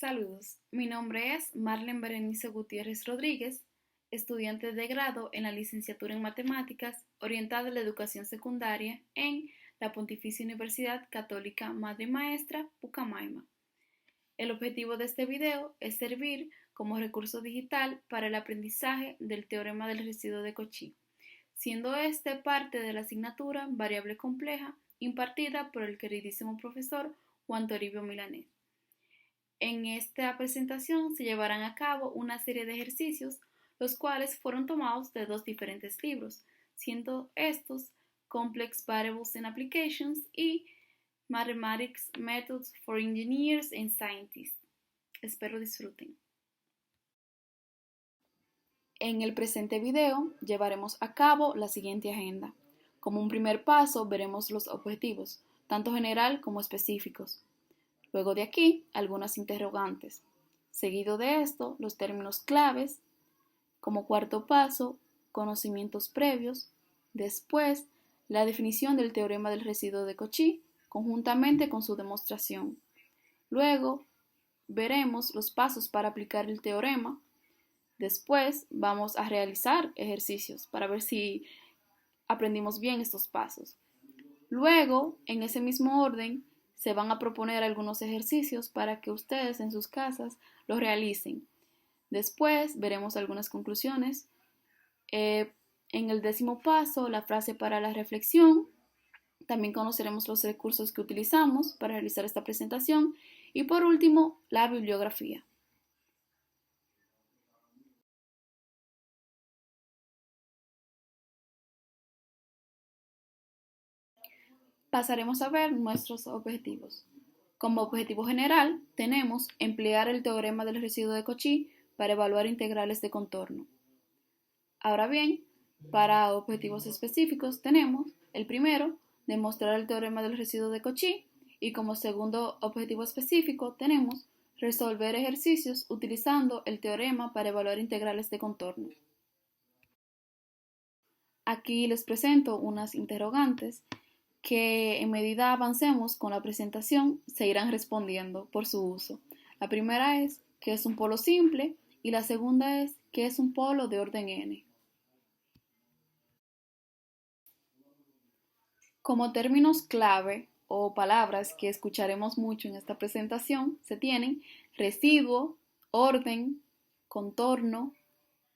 Saludos, mi nombre es Marlen Berenice Gutiérrez Rodríguez, estudiante de grado en la licenciatura en Matemáticas orientada a la educación secundaria en la Pontificia Universidad Católica Madre y Maestra Pucamaima. El objetivo de este video es servir como recurso digital para el aprendizaje del teorema del residuo de Cauchy, siendo este parte de la asignatura Variable Compleja impartida por el queridísimo profesor Juan Toribio Milanés. En esta presentación se llevarán a cabo una serie de ejercicios, los cuales fueron tomados de dos diferentes libros, siendo estos Complex Variables and Applications y Mathematics Methods for Engineers and Scientists. Espero disfruten. En el presente video llevaremos a cabo la siguiente agenda. Como un primer paso veremos los objetivos, tanto general como específicos. Luego de aquí, algunas interrogantes. Seguido de esto, los términos claves. Como cuarto paso, conocimientos previos. Después, la definición del teorema del residuo de Cauchy, conjuntamente con su demostración. Luego, veremos los pasos para aplicar el teorema. Después, vamos a realizar ejercicios para ver si aprendimos bien estos pasos. Luego, en ese mismo orden, se van a proponer algunos ejercicios para que ustedes en sus casas los realicen. Después veremos algunas conclusiones. En el 10º paso, la frase para la reflexión. También conoceremos los recursos que utilizamos para realizar esta presentación. Y por último, la bibliografía. Pasaremos a ver nuestros objetivos. Como objetivo general, tenemos emplear el teorema del residuo de Cauchy para evaluar integrales de contorno. Ahora bien, para objetivos específicos tenemos el primero, demostrar el teorema del residuo de Cauchy, y como segundo objetivo específico tenemos resolver ejercicios utilizando el teorema para evaluar integrales de contorno. Aquí les presento unas interrogantes que en medida avancemos con la presentación se irán respondiendo por su uso. La primera es ¿qué es un polo simple? Y la segunda es ¿qué es un polo de orden n? Como términos clave o palabras que escucharemos mucho en esta presentación se tienen residuo, orden, contorno,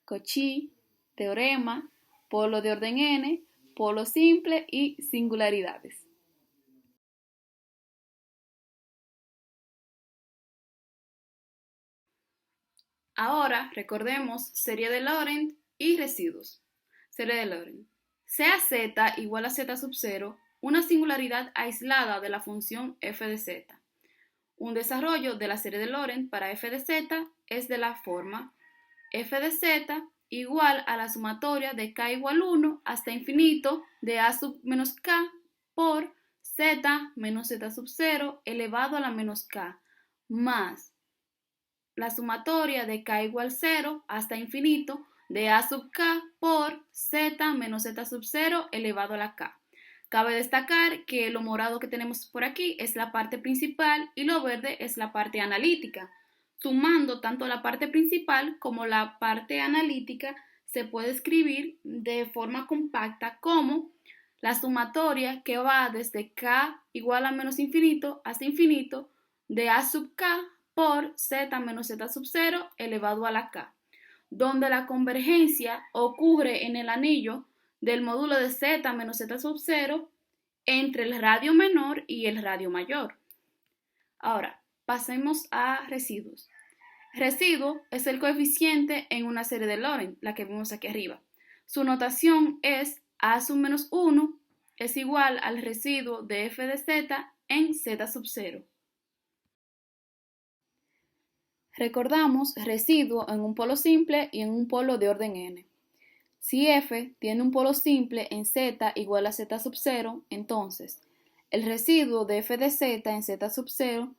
Cauchy, teorema, polo de orden n, polo simple y singularidades. Ahora recordemos serie de Laurent y residuos. Serie de Laurent. Sea z igual a z sub 0 una singularidad aislada de la función f de z. Un desarrollo de la serie de Laurent para f de z es de la forma f de z igual a la sumatoria de k igual 1 hasta infinito de a sub menos k por z menos z sub 0 elevado a la menos k más la sumatoria de k igual 0 hasta infinito de a sub k por z menos z sub 0 elevado a la k. Cabe destacar que lo morado que tenemos por aquí es la parte principal y lo verde es la parte analítica. Sumando tanto la parte principal como la parte analítica se puede escribir de forma compacta como la sumatoria que va desde k igual a menos infinito hasta infinito de a sub k por z menos z sub 0 elevado a la k, donde la convergencia ocurre en el anillo del módulo de z menos z sub 0 entre el radio menor y el radio mayor. Ahora, pasemos a residuos. Residuo es el coeficiente en una serie de Laurent, la que vimos aquí arriba. Su notación es a sub menos 1 es igual al residuo de f de z en z sub 0. Recordamos residuo en un polo simple y en un polo de orden n. Si f tiene un polo simple en z igual a z sub 0, entonces el residuo de f de z en z sub 0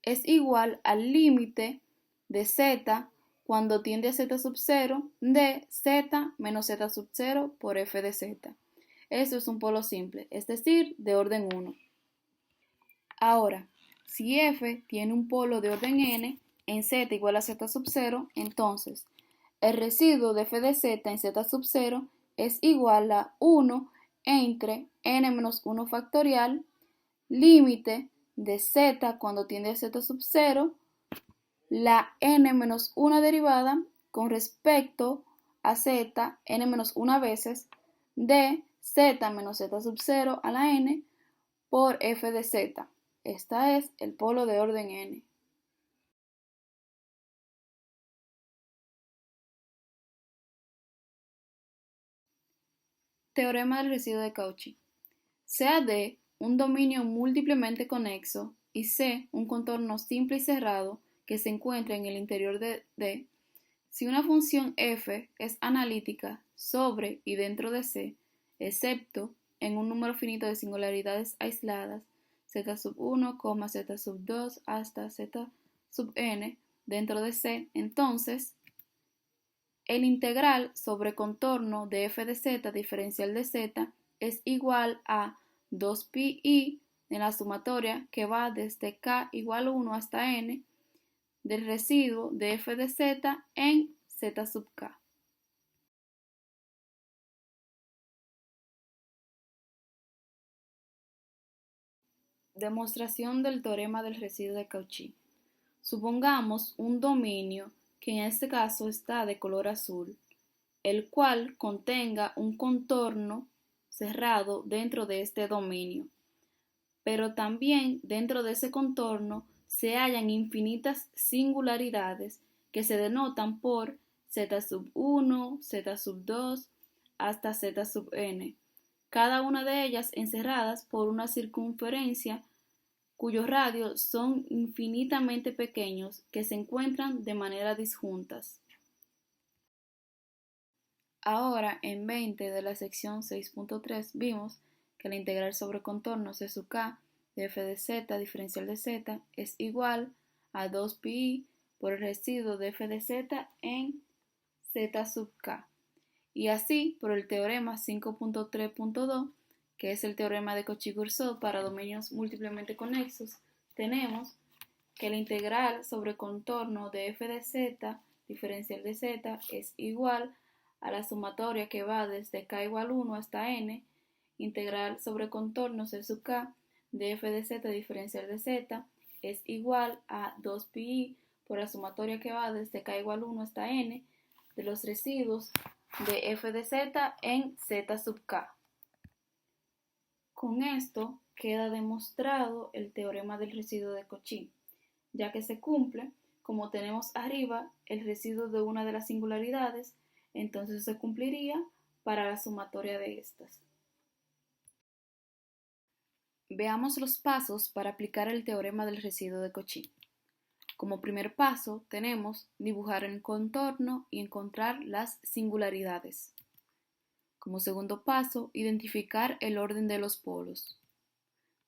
es igual al límite de z cuando tiende a z sub 0 de z menos z sub 0 por f de z. Eso es un polo simple, es decir, de orden 1. Ahora, si f tiene un polo de orden n, en z igual a z sub 0, entonces el residuo de f de z en z sub 0 es igual a 1 entre n menos 1 factorial, límite de z cuando tiende a z sub 0, la n menos 1 derivada con respecto a z, n menos 1 veces, de z menos z sub 0 a la n por f de z. Esta es el polo de orden n. Teorema del residuo de Cauchy. Sea D un dominio múltiplemente conexo y C un contorno simple y cerrado que se encuentra en el interior de D, si una función f es analítica sobre y dentro de C, excepto en un número finito de singularidades aisladas, z sub 1, z sub 2 hasta z sub n dentro de C, entonces el integral sobre contorno de f de z diferencial de z es igual a 2pi en la sumatoria que va desde k igual 1 hasta n del residuo de f de z en z sub k. Demostración del teorema del residuo de Cauchy. Supongamos un dominio que en este caso está de color azul, el cual contenga un contorno cerrado dentro de este dominio, pero también dentro de ese contorno se hallan infinitas singularidades que se denotan por z sub 1, z sub 2 hasta z sub n, cada una de ellas encerradas por una circunferencia cuyos radios son infinitamente pequeños que se encuentran de manera disjuntas. Ahora, en 20 de la sección 6.3 vimos que la integral sobre contorno c sub k de f de z diferencial de z es igual a 2pi por el residuo de f de z en z sub k. Y así, por el teorema 5.3.2, que es el teorema de Cauchy-Courceau para dominios múltiplemente conexos, tenemos que la integral sobre contorno de f de z diferencial de z es igual a la sumatoria que va desde k igual 1 hasta n, integral sobre contorno c sub k de f de z diferencial de z es igual a 2pi por la sumatoria que va desde k igual 1 hasta n de los residuos de f de z en z sub k. Con esto queda demostrado el teorema del residuo de Cauchy, ya que se cumple, como tenemos arriba el residuo de una de las singularidades, entonces se cumpliría para la sumatoria de estas. Veamos los pasos para aplicar el teorema del residuo de Cauchy. Como primer paso tenemos dibujar el contorno y encontrar las singularidades. Como segundo paso, identificar el orden de los polos.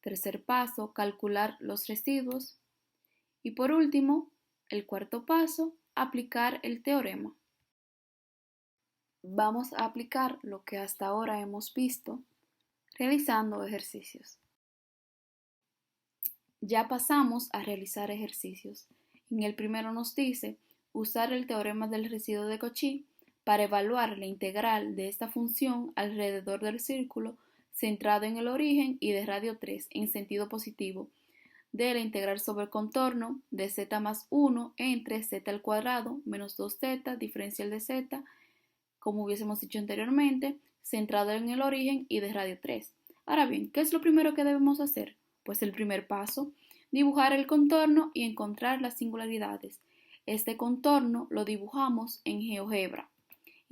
Tercer paso, calcular los residuos. Y por último, el cuarto paso, aplicar el teorema. Vamos a aplicar lo que hasta ahora hemos visto realizando ejercicios. Ya pasamos a realizar ejercicios. En el primero nos dice usar el teorema del residuo de Cauchy para evaluar la integral de esta función alrededor del círculo centrado en el origen y de radio 3 en sentido positivo de la integral sobre contorno de z más 1 entre z al cuadrado menos 2z diferencial de z, como hubiésemos dicho anteriormente, centrado en el origen y de radio 3. Ahora bien, ¿qué es lo primero que debemos hacer? Pues el primer paso, dibujar el contorno y encontrar las singularidades. Este contorno lo dibujamos en GeoGebra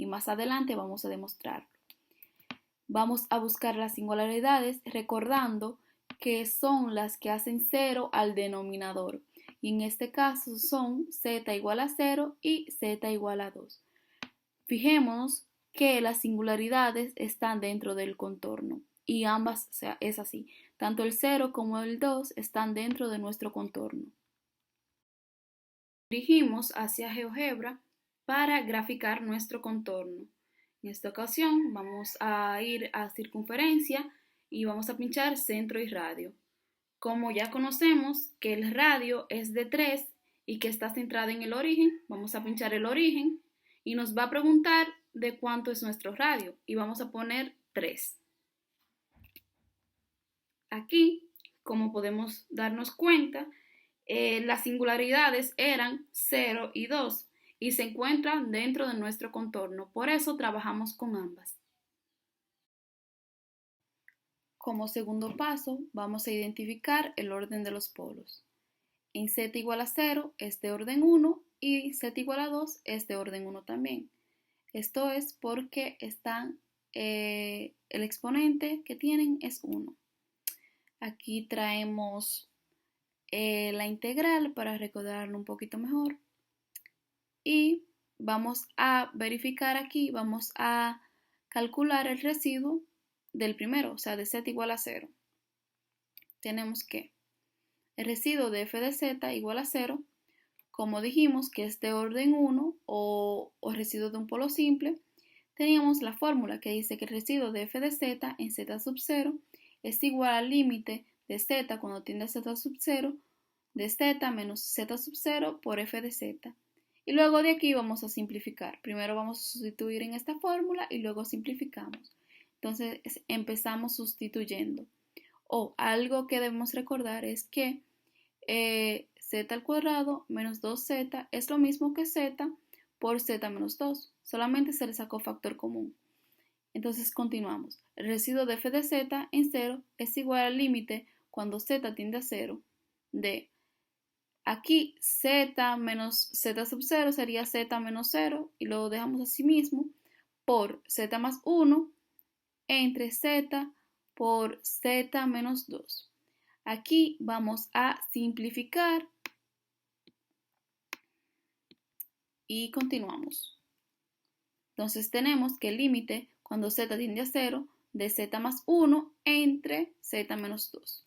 y más adelante vamos a demostrarlo. Vamos a buscar las singularidades recordando que son las que hacen 0 al denominador y en este caso son z igual a 0 y z igual a 2. Fijémonos que las singularidades están dentro del contorno y ambas es así. Tanto el 0 como el 2 están dentro de nuestro contorno. Dirigimos hacia GeoGebra para graficar nuestro contorno. En esta ocasión vamos a ir a circunferencia y vamos a pinchar centro y radio. Como ya conocemos que el radio es de 3 y que está centrada en el origen, vamos a pinchar el origen y nos va a preguntar de cuánto es nuestro radio y vamos a poner 3. Aquí, como podemos darnos cuenta, las singularidades eran 0 y 2 y se encuentran dentro de nuestro contorno, por eso trabajamos con ambas. Como segundo paso, vamos a identificar el orden de los polos. En z igual a 0 es de orden 1 y z igual a 2 es de orden 1 también. Esto es porque el exponente que tienen es 1. Aquí traemos la integral para recordarlo un poquito mejor. Y vamos a verificar aquí, vamos a calcular el residuo del primero, o sea, de z igual a 0. Tenemos que el residuo de f de z igual a 0, como dijimos que es de orden 1 o residuo de un polo simple, teníamos la fórmula que dice que el residuo de f de z en z sub 0 es igual al límite de z cuando tiende a z sub 0 de z menos z sub 0 por f de z. Y luego de aquí vamos a simplificar. Primero vamos a sustituir en esta fórmula y luego simplificamos. Entonces empezamos sustituyendo. Algo que debemos recordar es que z al cuadrado menos 2z es lo mismo que z por z menos 2. Solamente se le sacó factor común. Entonces continuamos. El residuo de f de z en 0 es igual al límite cuando z tiende a 0 de aquí z menos z sub 0 sería z menos 0 y lo dejamos así mismo por z más 1 entre z por z menos 2. Aquí vamos a simplificar y continuamos. Entonces tenemos que el límite cuando z tiende a 0 de z más 1 entre z menos 2.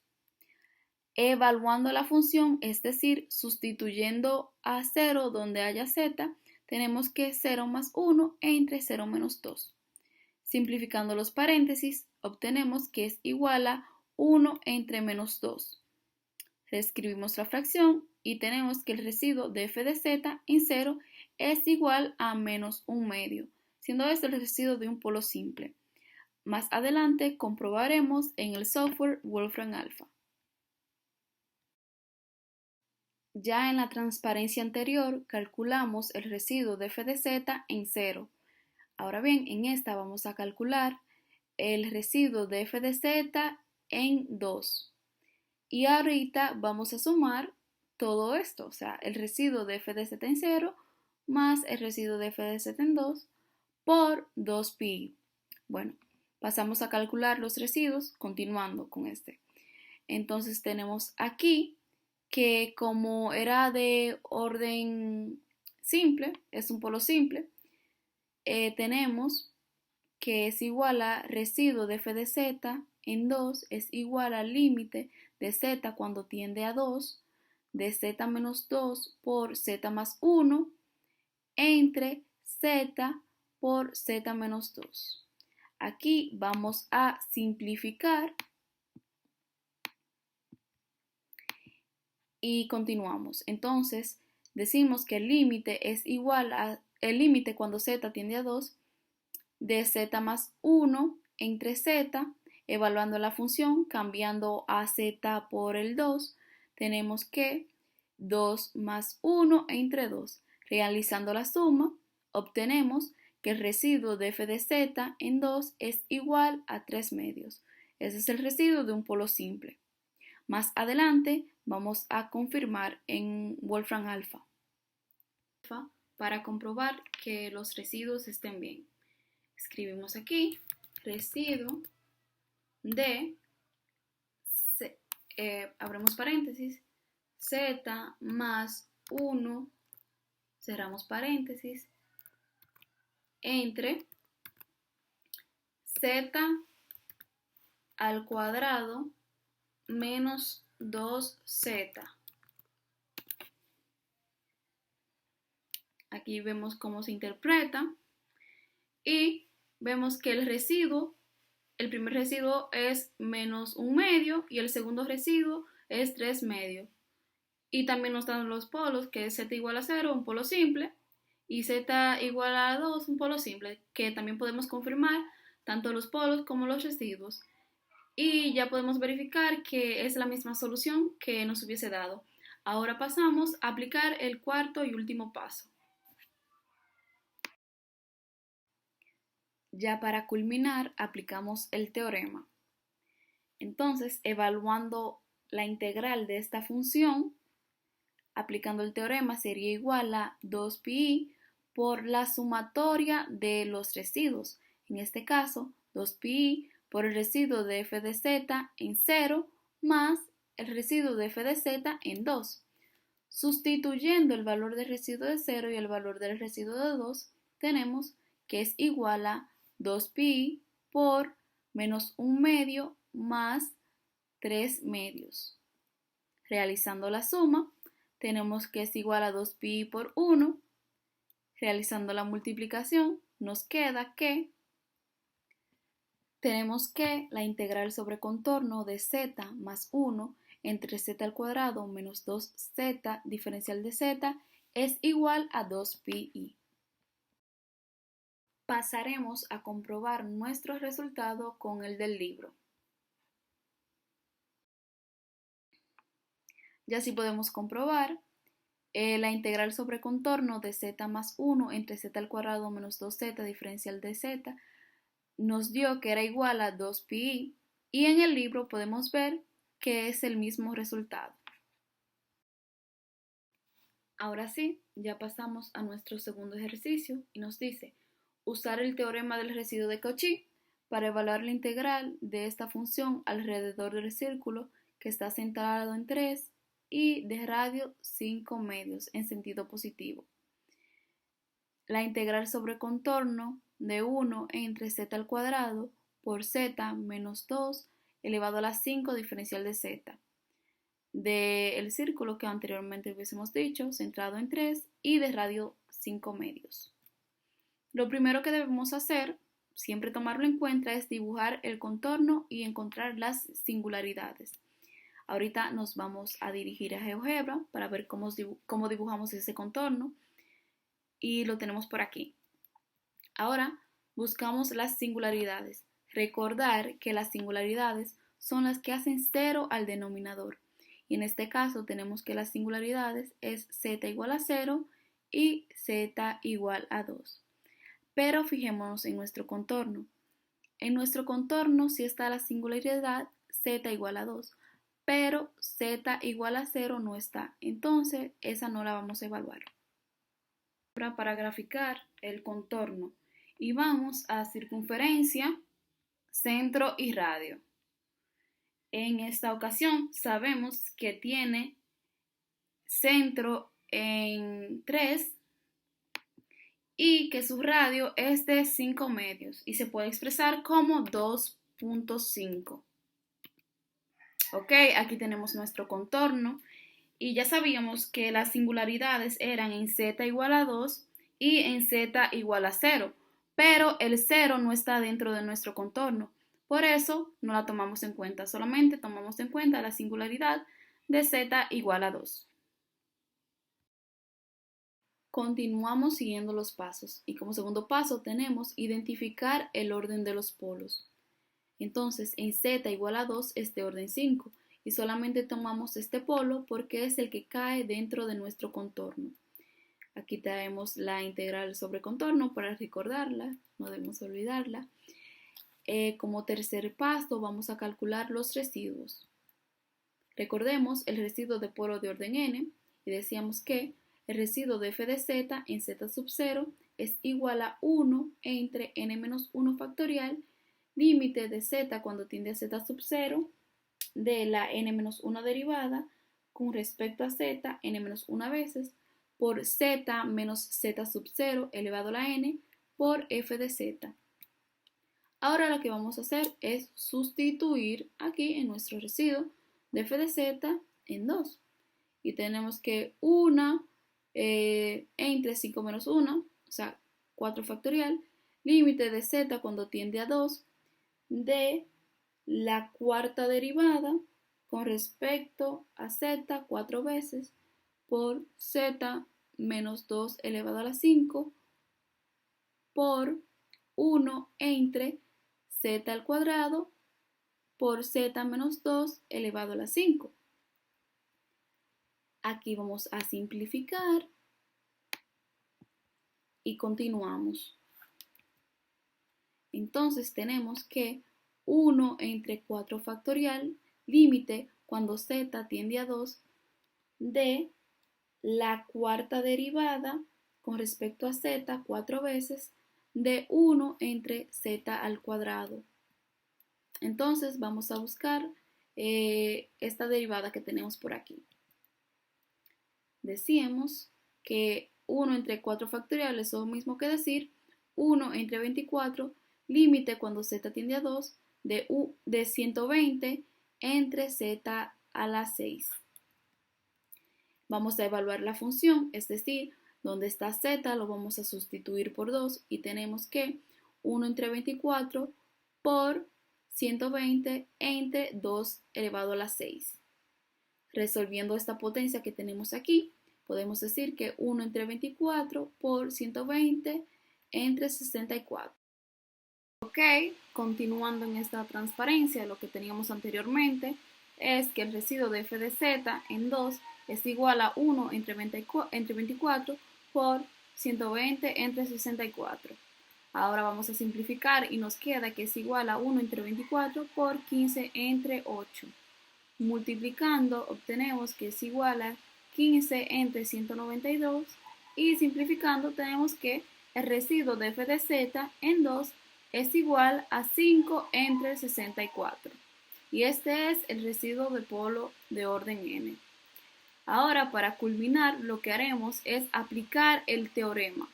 Evaluando la función, es decir, sustituyendo a 0 donde haya z, tenemos que 0 más 1 entre 0 menos 2. Simplificando los paréntesis, obtenemos que es igual a 1 entre menos 2. Reescribimos la fracción y tenemos que el residuo de f de z en 0 es igual a menos 1 medio, siendo este el residuo de un polo simple. Más adelante comprobaremos en el software Wolfram Alpha. Ya en la transparencia anterior calculamos el residuo de f de z en 0. Ahora bien, en esta vamos a calcular el residuo de f de z en 2. Y ahorita vamos a sumar todo esto, o sea, el residuo de f de z en 0 más el residuo de f de z en 2 por 2pi. Bueno, pasamos a calcular los residuos continuando con este. Entonces tenemos aquí que como era de orden simple, es un polo simple, tenemos que es igual a residuo de f de z en 2 es igual al límite de z cuando tiende a 2 de z menos 2 por z más 1 entre z por z menos 2. Aquí vamos a simplificar y continuamos. Entonces, decimos que el límite es igual a el límite cuando z tiende a 2 de z más 1 entre z, evaluando la función, cambiando a z por el 2, tenemos que 2 más 1 entre 2. Realizando la suma, obtenemos que el residuo de f de z en 2 es igual a 3 medios. Ese es el residuo de un polo simple. Más adelante vamos a confirmar en Wolfram Alpha para comprobar que los residuos estén bien. Escribimos aquí residuo de, abrimos paréntesis, z más 1, cerramos paréntesis, entre z al cuadrado menos 2z. Aquí vemos cómo se interpreta y vemos que el residuo, el primer residuo es menos 1 medio y el segundo residuo es 3 medios. Y también nos dan los polos, que es z igual a 0, un polo simple, y z igual a 2, un polo simple, que también podemos confirmar tanto los polos como los residuos. Y ya podemos verificar que es la misma solución que nos hubiese dado. Ahora pasamos a aplicar el cuarto y último paso. Ya para culminar, aplicamos el teorema. Entonces, evaluando la integral de esta función, aplicando el teorema sería igual a 2pi por la sumatoria de los residuos. En este caso, 2pi por el residuo de f de z en 0 más el residuo de f de z en 2. Sustituyendo el valor del residuo de 0 y el valor del residuo de 2, tenemos que es igual a 2pi por menos 1 medio más 3 medios. Realizando la suma, tenemos que es igual a 2pi por 1. Realizando la multiplicación, nos queda que tenemos que la integral sobre contorno de z más 1 entre z al cuadrado menos 2z diferencial de z es igual a 2pi. Pasaremos a comprobar nuestro resultado con el del libro. Ya así podemos comprobar la integral sobre contorno de z más 1 entre z al cuadrado menos 2z diferencial de z nos dio que era igual a 2pi y en el libro podemos ver que es el mismo resultado. Ahora sí, ya pasamos a nuestro segundo ejercicio y nos dice usar el teorema del residuo de Cauchy para evaluar la integral de esta función alrededor del círculo que está centrado en 3 y de radio 5 medios en sentido positivo. La integral sobre contorno de 1 entre z al cuadrado por z menos 2 elevado a la 5 diferencial de z. Del círculo que anteriormente hubiésemos dicho, centrado en 3 y de radio 5 medios. Lo primero que debemos hacer, siempre tomarlo en cuenta, es dibujar el contorno y encontrar las singularidades. Ahorita nos vamos a dirigir a GeoGebra para ver cómo dibujamos ese contorno y lo tenemos por aquí. Ahora buscamos las singularidades. Recordar que las singularidades son las que hacen 0 al denominador. Y en este caso tenemos que las singularidades es z igual a 0 y z igual a 2. Pero fijémonos en nuestro contorno. En nuestro contorno sí está la singularidad z igual a 2, pero z igual a 0 no está. Entonces esa no la vamos a evaluar. Ahora para graficar el contorno y vamos a circunferencia, centro y radio. En esta ocasión sabemos que tiene centro en 3 y que su radio es de 5 medios y se puede expresar como 2.5. Ok, aquí tenemos nuestro contorno y ya sabíamos que las singularidades eran en z igual a 2 y en z igual a 0, pero el 0 no está dentro de nuestro contorno. Por eso no la tomamos en cuenta, solamente tomamos en cuenta la singularidad de z igual a 2. Continuamos siguiendo los pasos y como segundo paso tenemos identificar el orden de los polos. Entonces en z igual a 2 es de orden 5 y solamente tomamos este polo porque es el que cae dentro de nuestro contorno. Aquí tenemos la integral sobre contorno para recordarla, no debemos olvidarla. Como tercer paso vamos a calcular los residuos. Recordemos el residuo de polo de orden n y decíamos que el residuo de f de z en z sub 0 es igual a 1 entre n menos 1 factorial, límite de z cuando tiende a z sub 0 de la n menos 1 derivada con respecto a z n menos 1 veces por z menos z sub 0 elevado a la n por f de z. Ahora lo que vamos a hacer es sustituir aquí en nuestro residuo de f de z en 2. Y tenemos que 1 entre 5 menos 1, o sea, 4 factorial, límite de z cuando tiende a 2 de la cuarta derivada con respecto a z 4 veces por z menos 2 elevado a la 5 por 1 entre z al cuadrado por z menos 2 elevado a la 5. Aquí vamos a simplificar y continuamos. Entonces tenemos que 1 entre 4 factorial, límite cuando z tiende a 2, de la cuarta derivada con respecto a z 4 veces de 1 entre z al cuadrado. Entonces vamos a buscar esta derivada que tenemos por aquí. Decíamos que 1 entre 4 factorial es lo mismo que decir 1 entre 24, límite cuando z tiende a 2, de 120 entre z a la 6. Vamos a evaluar la función, es decir, donde está z lo vamos a sustituir por 2 y tenemos que 1 entre 24 por 120 entre 2 elevado a la 6. Resolviendo esta potencia que tenemos aquí, podemos decir que 1 entre 24 por 120 entre 64. Ok, continuando en esta transparencia, lo que teníamos anteriormente es que el residuo de f de z en 2 es igual a 1 entre 24 por 120 entre 64. Ahora vamos a simplificar y nos queda que es igual a 1 entre 24 por 15 entre 8. Multiplicando obtenemos que es igual a 15 entre 192 y simplificando tenemos que el residuo de f de z en 2 es igual a 5 entre 64. Y este es el residuo de polo de orden n. Ahora, para culminar, lo que haremos es aplicar el teorema.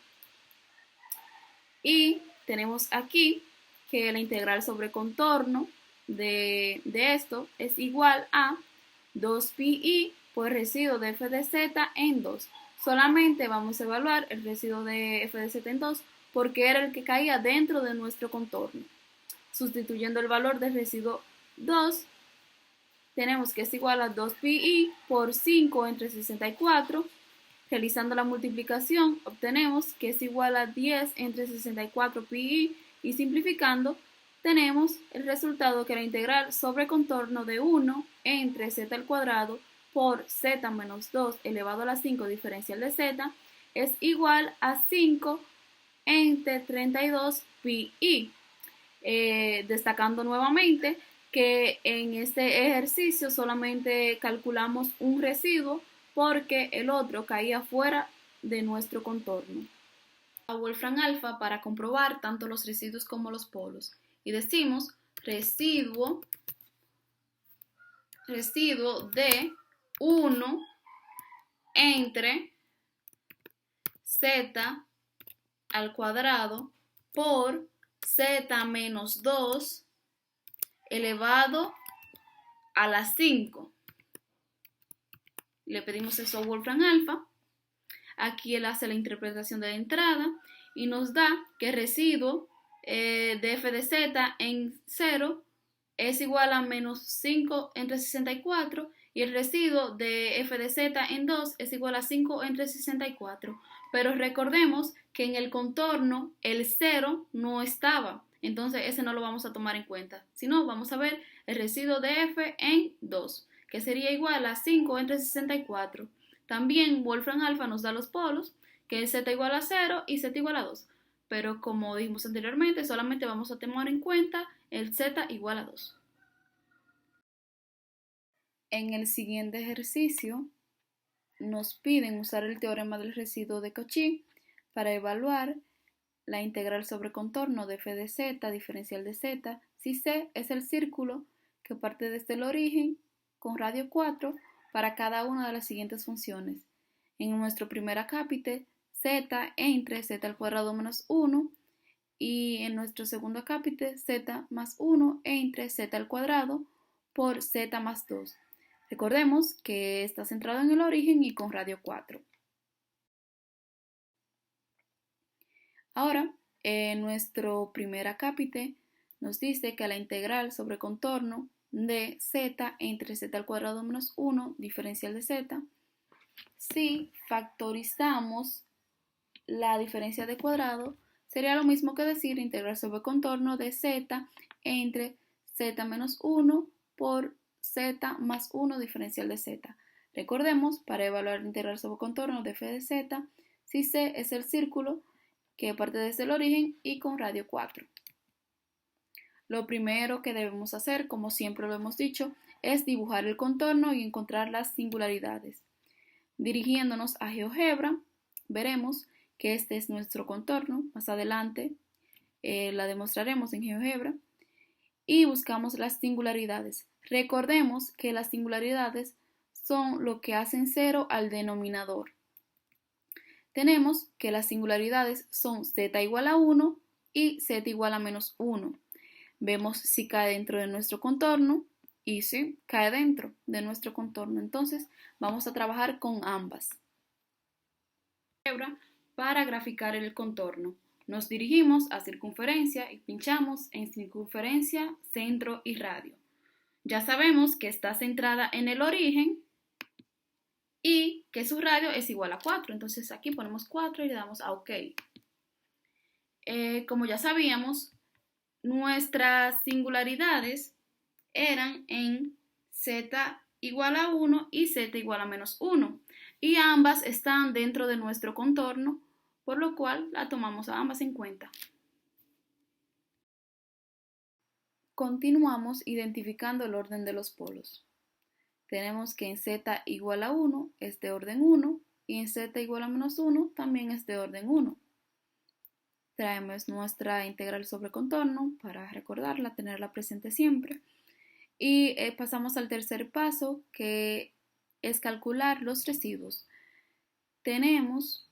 Y tenemos aquí que la integral sobre contorno de esto es igual a 2pi por residuo de f de z en 2. Solamente vamos a evaluar el residuo de f de z en 2 porque era el que caía dentro de nuestro contorno. Sustituyendo el valor del residuo 2, tenemos que es igual a 2pi por 5 entre 64. Realizando la multiplicación, obtenemos que es igual a 10 entre 64 pi y simplificando, tenemos el resultado que la integral sobre contorno de 1 entre z al cuadrado por z menos 2 elevado a la 5 diferencial de z es igual a 5 entre 32 pi. Destacando nuevamente que en este ejercicio solamente calculamos un residuo porque el otro caía fuera de nuestro contorno. A Wolfram alfa para comprobar tanto los residuos como los polos. Y decimos residuo de 1 entre z al cuadrado por z menos 2 elevado a la 5. Le pedimos eso a Wolfram alfa. Aquí él hace la interpretación de la entrada y nos da que el residuo de f de z en 0 es igual a menos 5 entre 64 y el residuo de f de z en 2 es igual a 5 entre 64. Pero recordemos que en el contorno el 0 no estaba, entonces ese no lo vamos a tomar en cuenta, sino vamos a ver el residuo de f en 2, que sería igual a 5 entre 64. También Wolfram alfa nos da los polos, que es z igual a 0 y z igual a 2. Pero como dijimos anteriormente, solamente vamos a tomar en cuenta el z igual a 2. En el siguiente ejercicio nos piden usar el teorema del residuo de Cauchy para evaluar la integral sobre contorno de f de z diferencial de z si c es el círculo que parte desde el origen con radio 4 para cada una de las siguientes funciones. En nuestro primer acápite, z entre z al cuadrado menos 1 y en nuestro segundo acápite, z más 1 entre z al cuadrado por z más 2. Recordemos que está centrado en el origen y con radio 4. Ahora, en nuestro primer acápite nos dice que la integral sobre contorno de z entre z al cuadrado menos 1 diferencial de z Si factorizamos la diferencia de cuadrado, sería lo mismo que decir integral sobre contorno de z entre z menos 1 por z más 1 diferencial de z. Recordemos, para evaluar el integral sobre contorno de f de z, si c es el círculo que parte desde el origen y con radio 4. Lo primero que debemos hacer, como siempre lo hemos dicho, es dibujar el contorno y encontrar las singularidades. Dirigiéndonos a GeoGebra, veremos que este es nuestro contorno. Más adelante la demostraremos en GeoGebra. Y buscamos las singularidades. Recordemos que las singularidades son lo que hacen cero al denominador. Tenemos que las singularidades son z igual a 1 y z igual a menos 1. Vemos si cae dentro de nuestro contorno y sí, cae dentro de nuestro contorno. Entonces vamos a trabajar con ambas. Para graficar el contorno, nos dirigimos a circunferencia y pinchamos en circunferencia, centro y radio. Ya sabemos que está centrada en el origen y que su radio es igual a 4. Entonces aquí ponemos 4 y le damos a OK. Como ya sabíamos, nuestras singularidades eran en z igual a 1 y z igual a menos 1. Y ambas están dentro de nuestro contorno, por lo cual la tomamos a ambas en cuenta. Continuamos identificando el orden de los polos. Tenemos que en z igual a 1 es de orden 1 y en z igual a menos 1 también es de orden 1. Traemos nuestra integral sobre contorno para recordarla, tenerla presente siempre. Y pasamos al tercer paso, que es calcular los residuos. Tenemos,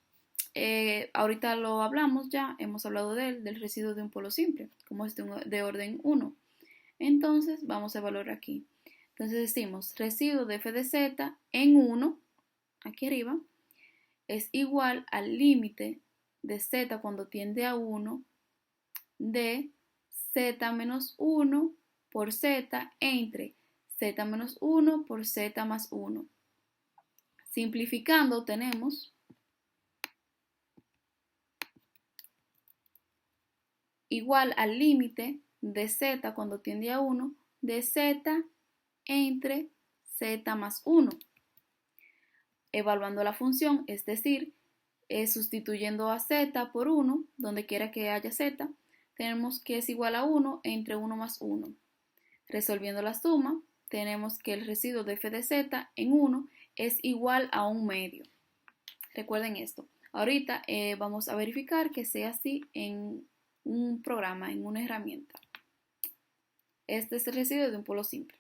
ahorita lo hablamos ya, hemos hablado del residuo de un polo simple, como es de orden 1. Entonces vamos a evaluar aquí. Entonces decimos, residuo de f de z en 1, aquí arriba, es igual al límite de z cuando tiende a 1 de z menos 1 por z entre z menos 1 por z más 1. Simplificando tenemos igual al límite de z cuando tiende a 1 de z entre z más 1. Evaluando la función, es decir, sustituyendo a z por 1, donde quiera que haya z, tenemos que es igual a 1 entre 1 más 1. Resolviendo la suma, tenemos que el residuo de f de z en 1 es igual a 1 medio. Recuerden esto. Ahorita vamos a verificar que sea así en un programa, en una herramienta. Este es el residuo de un polo simple.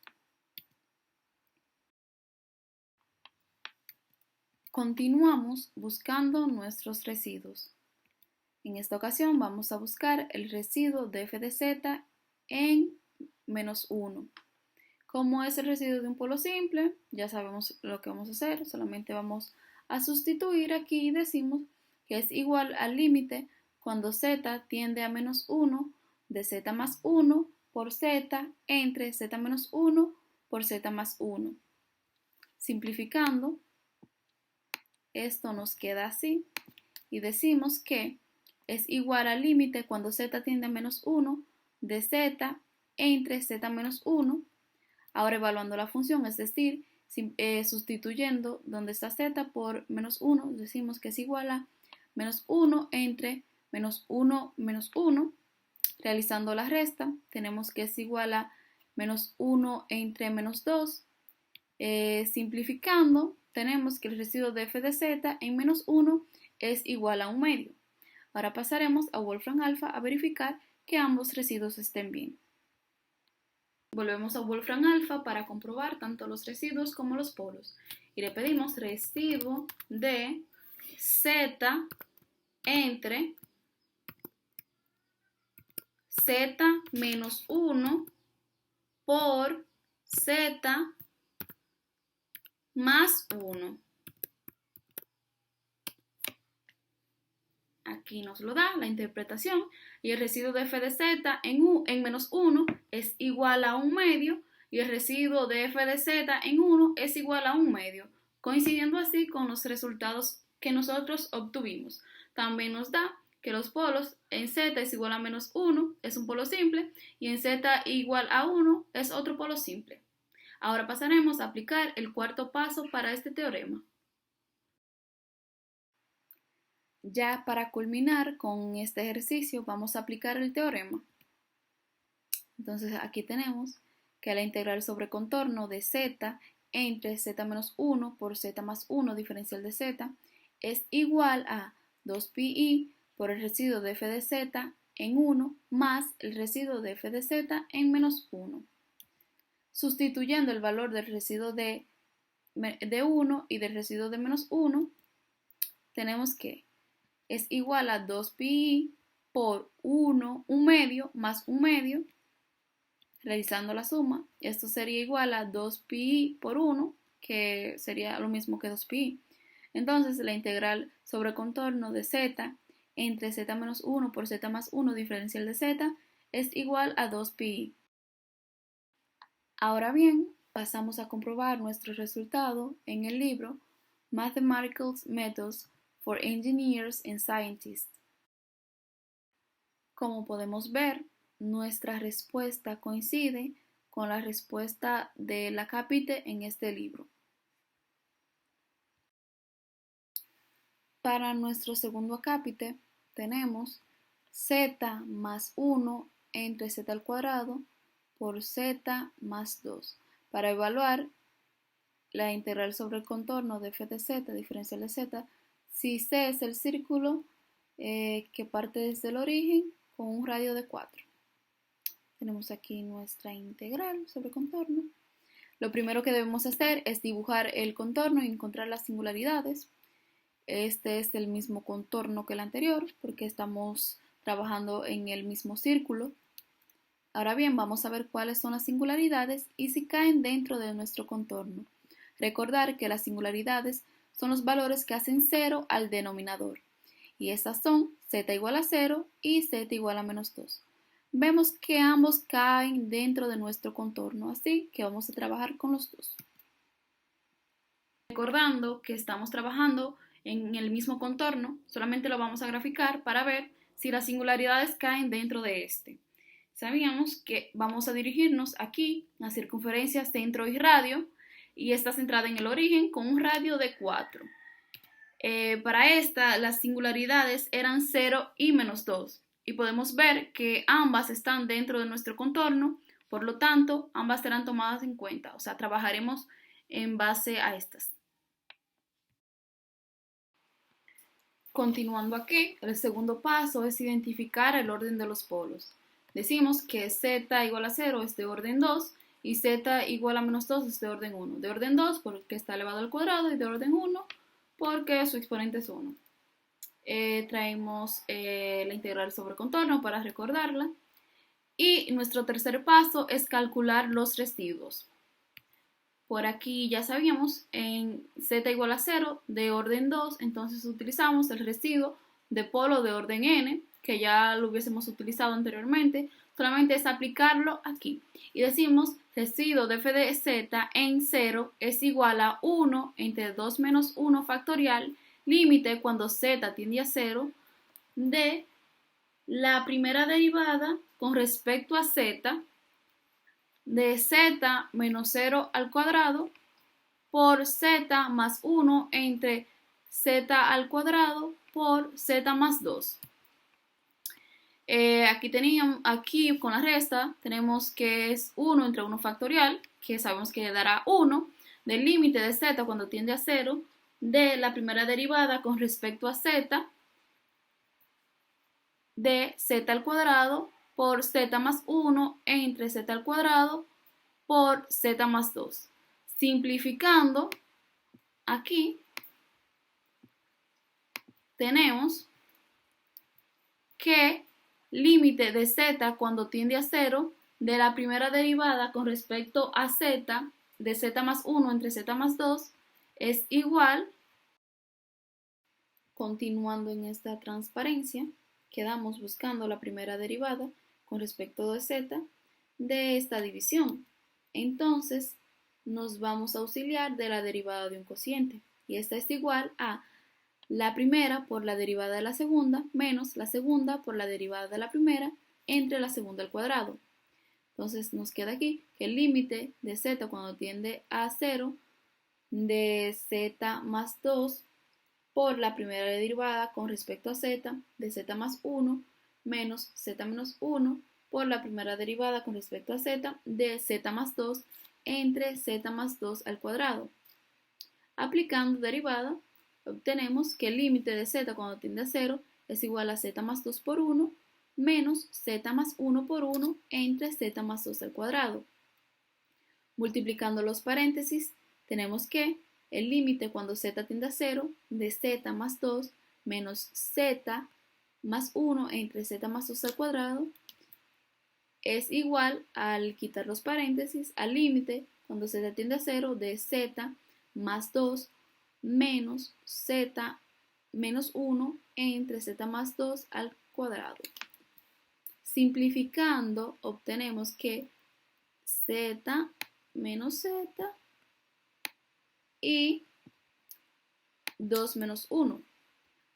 Continuamos buscando nuestros residuos. En esta ocasión vamos a buscar el residuo de f de z en menos 1. Como es el residuo de un polo simple, ya sabemos lo que vamos a hacer, solamente vamos a sustituir aquí y decimos que es igual al límite cuando z tiende a menos 1 de z más 1 por z entre z menos 1 por z más 1. Simplificando, esto nos queda así y decimos que es igual al límite cuando z tiende a menos 1 de z entre z menos 1. Ahora evaluando la función, es decir, sustituyendo donde está z por menos 1, decimos que es igual a menos 1 entre menos 1 menos 1. Realizando la resta, tenemos que es igual a menos 1 entre menos 2. Simplificando, tenemos que el residuo de f de z en menos 1 es igual a 1 medio. Ahora pasaremos a Wolfram Alpha a verificar que ambos residuos estén bien. Volvemos a Wolfram Alpha para comprobar tanto los residuos como los polos. Y le pedimos residuo de z entre z menos 1 por z más 1. Aquí nos lo da la interpretación y el residuo de f de z en menos 1 es igual a 1 medio y el residuo de f de z en 1 es igual a 1 medio. coincidiendo así con los resultados que nosotros obtuvimos. También nos da que los polos en z es igual a menos 1 es un polo simple y en z igual a 1 es otro polo simple. Ahora pasaremos a aplicar el cuarto paso para este teorema. Ya para culminar con este ejercicio vamos a aplicar el teorema. Entonces aquí tenemos que la integral sobre contorno de z entre z menos 1 por z más 1 diferencial de z es igual a 2pi por el residuo de f de z en 1 más el residuo de f de z en menos 1. Sustituyendo el valor del residuo de 1 y del residuo de menos 1, tenemos que es igual a 2pi por 1, 1 medio más 1 medio. Realizando la suma, esto sería igual a 2pi por 1, que sería lo mismo que 2pi. Entonces, la integral sobre contorno de z entre z menos 1 por z más 1 diferencial de z es igual a 2pi. Ahora bien, pasamos a comprobar nuestro resultado en el libro Mathematical Methods for Engineers and Scientists. Como podemos ver, nuestra respuesta coincide con la respuesta del acápite en este libro. Para nuestro segundo acápite tenemos z más 1 entre z al cuadrado por z más 2 para evaluar la integral sobre el contorno de f de z diferencial de z si c es el círculo que parte desde el origen con un radio de 4. Tenemos aquí nuestra integral sobre contorno. Lo primero que debemos hacer es dibujar el contorno y encontrar las singularidades. Este es el mismo contorno que el anterior porque estamos trabajando en el mismo círculo. Ahora bien, vamos a ver cuáles son las singularidades y si caen dentro de nuestro contorno. Recordar que las singularidades son los valores que hacen 0 al denominador. Y estas son z igual a 0 y z igual a menos 2. Vemos que ambos caen dentro de nuestro contorno, así que vamos a trabajar con los dos. Recordando que estamos trabajando en el mismo contorno, solamente lo vamos a graficar para ver si las singularidades caen dentro de este. Sabíamos que vamos a dirigirnos aquí, la circunferencia centro y radio, y está centrada en el origen con un radio de 4. Para esta, las singularidades eran 0 y menos 2. Y podemos ver que ambas están dentro de nuestro contorno, por lo tanto, ambas serán tomadas en cuenta, o sea, trabajaremos en base a estas. Continuando aquí, el segundo paso es identificar el orden de los polos. Decimos que z igual a 0 es de orden 2 y z igual a menos 2 es de orden 1. De orden 2 porque está elevado al cuadrado y de orden 1 porque su exponente es 1. Traemos la integral sobre contorno para recordarla. Y nuestro tercer paso es calcular los residuos. Por aquí ya sabíamos, en z igual a 0 de orden 2, entonces utilizamos el residuo de polo de orden n, que ya lo hubiésemos utilizado anteriormente, solamente es aplicarlo aquí. Y decimos, residuo de f de z en 0 es igual a 1 entre 2 menos 1 factorial, límite cuando z tiende a 0, de la primera derivada con respecto a z, de z menos 0 al cuadrado por z más 1 entre z al cuadrado por z más 2. Aquí con la resta tenemos que es 1 entre 1 factorial, que sabemos que dará 1, del límite de z cuando tiende a 0, de la primera derivada con respecto a z, de z al cuadrado por z más 1 entre z al cuadrado por z más 2. Simplificando, aquí tenemos que límite de z cuando tiende a 0 de la primera derivada con respecto a z de z más 1 entre z más 2 es igual, continuando en esta transparencia, quedamos buscando la primera derivada con respecto de z de esta división. Entonces, nos vamos a auxiliar de la derivada de un cociente. Y esta es igual a la primera por la derivada de la segunda menos la segunda por la derivada de la primera entre la segunda al cuadrado. Entonces nos queda aquí que el límite de z cuando tiende a 0 de z más 2 por la primera derivada con respecto a z de z más 1 menos z menos 1 por la primera derivada con respecto a z de z más 2 entre z más 2 al cuadrado. Aplicando derivada, obtenemos que el límite de z cuando tiende a 0 es igual a z más 2 por 1 menos z más 1 por 1 entre z más 2 al cuadrado. Multiplicando los paréntesis, tenemos que el límite cuando z tiende a 0 de z más 2 menos z más 1 entre z más 2 al cuadrado es igual, al quitar los paréntesis, al límite cuando z tiende a 0 de z más 2 menos z menos 1 entre z más 2 al cuadrado. Simplificando, obtenemos que z menos z y 2 menos 1.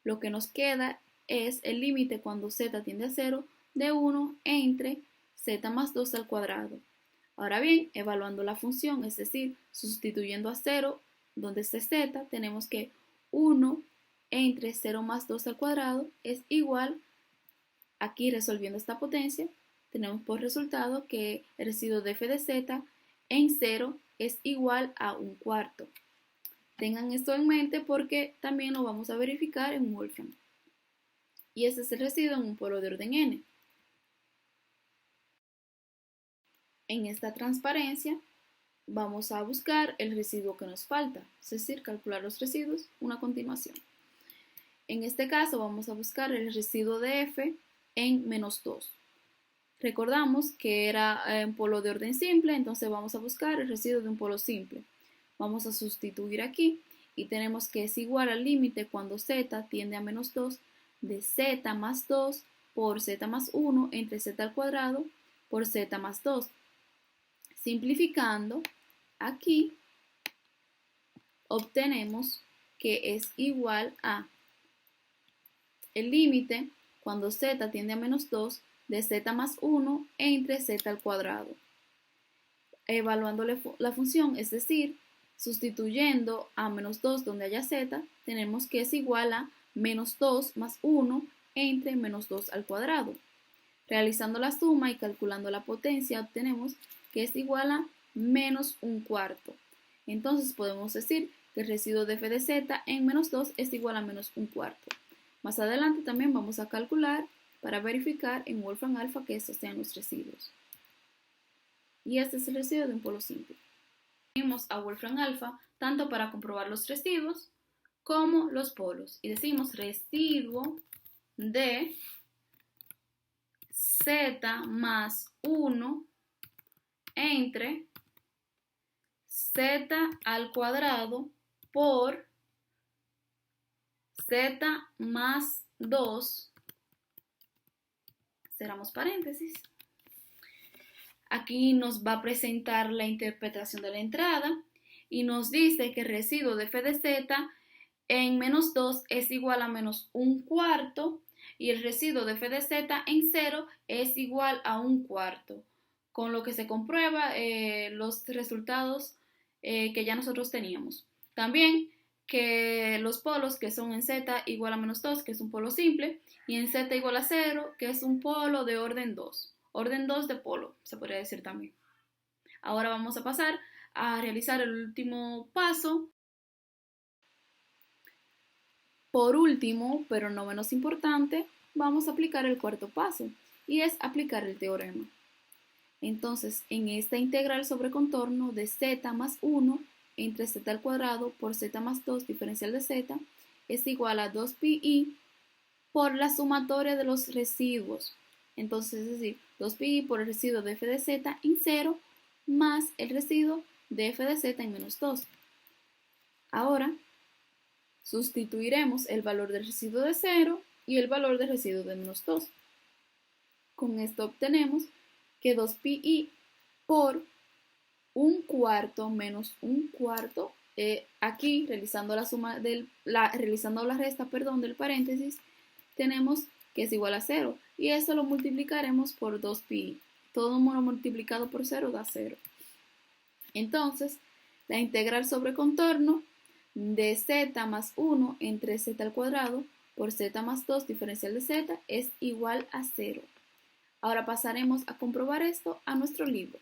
Lo que nos queda es el límite cuando z tiende a 0 de 1 entre z más 2 al cuadrado. Ahora bien, evaluando la función, es decir, sustituyendo a 0 donde esté z, tenemos que 1 entre 0 más 2 al cuadrado es igual, aquí resolviendo esta potencia, tenemos por resultado que el residuo de f de z en 0 es igual a 1/4. Tengan esto en mente porque también lo vamos a verificar en Wolfram. Y este es el residuo en un polo de orden n. En esta transparencia vamos a buscar el residuo que nos falta, es decir, calcular los residuos a continuación. En este caso vamos a buscar el residuo de f en menos 2. Recordamos que era un polo de orden simple, entonces vamos a buscar el residuo de un polo simple. Vamos a sustituir aquí y tenemos que es igual al límite cuando z tiende a menos 2 de z más 2 por z más 1 entre z al cuadrado por z más 2. Simplificando, aquí obtenemos que es igual a el límite cuando z tiende a menos 2 de z más 1 entre z al cuadrado. Evaluando la función, es decir, sustituyendo a menos 2 donde haya z, tenemos que es igual a menos 2 más 1 entre menos 2 al cuadrado. Realizando la suma y calculando la potencia, obtenemos que es igual a menos 1/4. Entonces podemos decir que el residuo de f de z en menos 2 es igual a menos 1/4. Más adelante también vamos a calcular para verificar en Wolfram Alpha que estos sean los residuos. Y este es el residuo de un polo simple. Unimos a Wolfram Alpha tanto para comprobar los residuos como los polos. Y decimos residuo de z más 1 entre z al cuadrado por z más 2, cerramos paréntesis. Aquí nos va a presentar la interpretación de la entrada y nos dice que el residuo de f de z en menos 2 es igual a menos 1/4 y el residuo de f de z en 0 es igual a 1/4, con lo que se comprueba los resultados que ya nosotros teníamos. También que los polos que son en z igual a menos 2, que es un polo simple, y en z igual a 0, que es un polo de orden 2. Orden 2 de polo, se podría decir también. Ahora vamos a pasar a realizar el último paso. Por último, pero no menos importante, vamos a aplicar el cuarto paso, y es aplicar el teorema. Entonces, en esta integral sobre contorno de z más 1 entre z al cuadrado por z más 2 diferencial de z es igual a 2pi por la sumatoria de los residuos. Entonces, es decir, 2pi por el residuo de f de z en 0 más el residuo de f de z en menos 2. Ahora, sustituiremos el valor del residuo de 0 y el valor del residuo de menos 2. Con esto obtenemos que 2pi por un cuarto menos un cuarto. Aquí, realizando la suma realizando la resta, perdón, del paréntesis, tenemos que es igual a 0. Y eso lo multiplicaremos por 2pi. Todo número multiplicado por 0 da 0. Entonces, la integral sobre contorno de z más 1 entre z al cuadrado por z más 2 diferencial de z es igual a 0. Ahora pasaremos a comprobar esto a nuestro libro.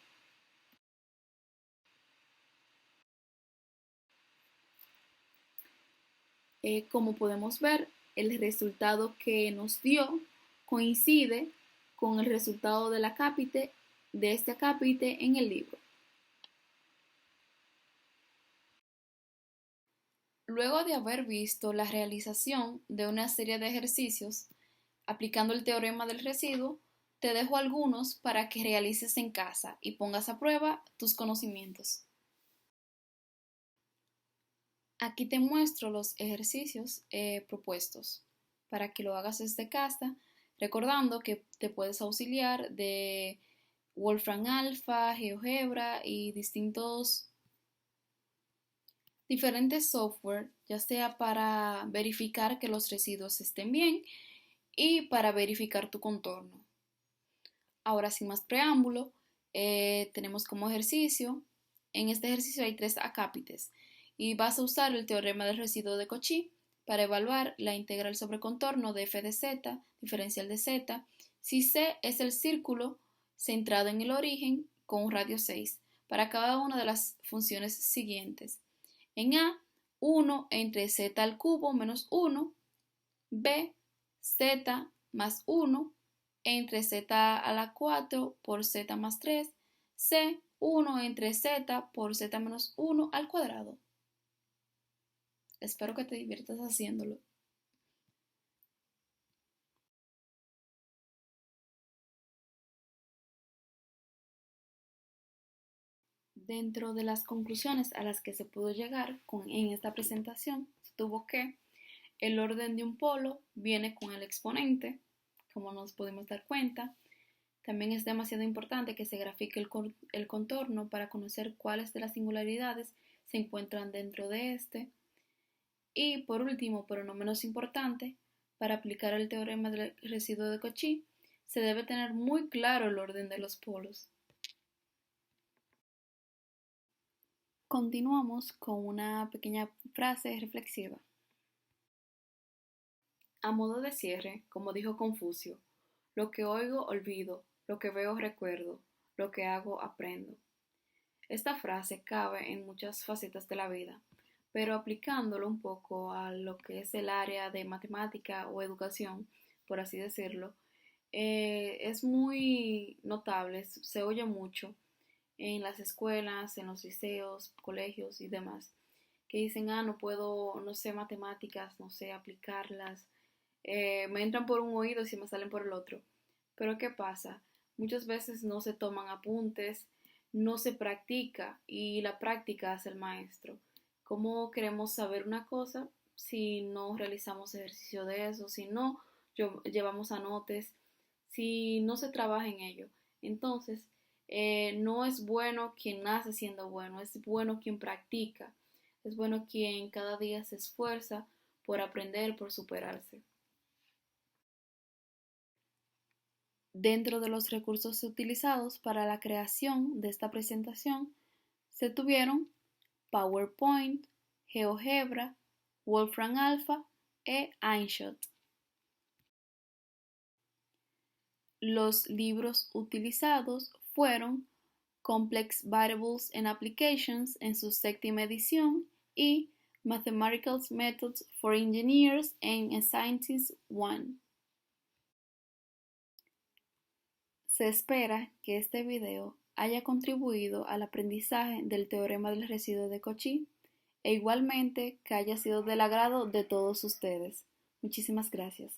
Como podemos ver, el resultado que nos dio coincide con el resultado de este acápite en el libro. Luego de haber visto la realización de una serie de ejercicios aplicando el teorema del residuo, te dejo algunos para que realices en casa y pongas a prueba tus conocimientos. Aquí te muestro los ejercicios propuestos para que lo hagas desde casa, recordando que te puedes auxiliar de Wolfram Alpha, GeoGebra y diferentes software, ya sea para verificar que los residuos estén bien y para verificar tu contorno. Ahora, sin más preámbulo, tenemos como ejercicio, en este ejercicio hay 3 acápites y vas a usar el teorema del residuo de Cauchy para evaluar la integral sobre contorno de f de z, diferencial de z, si c es el círculo centrado en el origen con un radio 6, para cada una de las funciones siguientes. En A, 1 entre z al cubo menos 1, B, z más 1 entre z a la 4 por z más 3, c, 1 entre z por z menos 1 al cuadrado. Espero que te diviertas haciéndolo. Dentro de las conclusiones a las que se pudo llegar en esta presentación, se tuvo que el orden de un polo viene con el exponente, como nos podemos dar cuenta. También es demasiado importante que se grafique el contorno para conocer cuáles de las singularidades se encuentran dentro de este. Y por último, pero no menos importante, para aplicar el teorema del residuo de Cauchy, se debe tener muy claro el orden de los polos. Continuamos con una pequeña frase reflexiva. A modo de cierre, como dijo Confucio, lo que oigo olvido, lo que veo recuerdo, lo que hago aprendo. Esta frase cabe en muchas facetas de la vida, pero aplicándolo un poco a lo que es el área de matemática o educación, por así decirlo, es muy notable, se oye mucho en las escuelas, en los liceos, colegios y demás, que dicen, no puedo, no sé matemáticas, no sé aplicarlas, me entran por un oído y se me salen por el otro. Pero ¿qué pasa? Muchas veces no se toman apuntes, no se practica y la práctica hace el maestro. ¿Cómo queremos saber una cosa si no realizamos ejercicio de eso, si no llevamos anotes, si no se trabaja en ello? Entonces, no es bueno quien nace siendo bueno, es bueno quien practica, es bueno quien cada día se esfuerza por aprender, por superarse. Dentro de los recursos utilizados para la creación de esta presentación se tuvieron PowerPoint, GeoGebra, Wolfram Alpha e InShot. Los libros utilizados fueron Complex Variables and Applications en su 7ª edición y Mathematical Methods for Engineers and Scientists 1. Se espera que este video haya contribuido al aprendizaje del teorema del residuo de Cauchy e igualmente que haya sido del agrado de todos ustedes. Muchísimas gracias.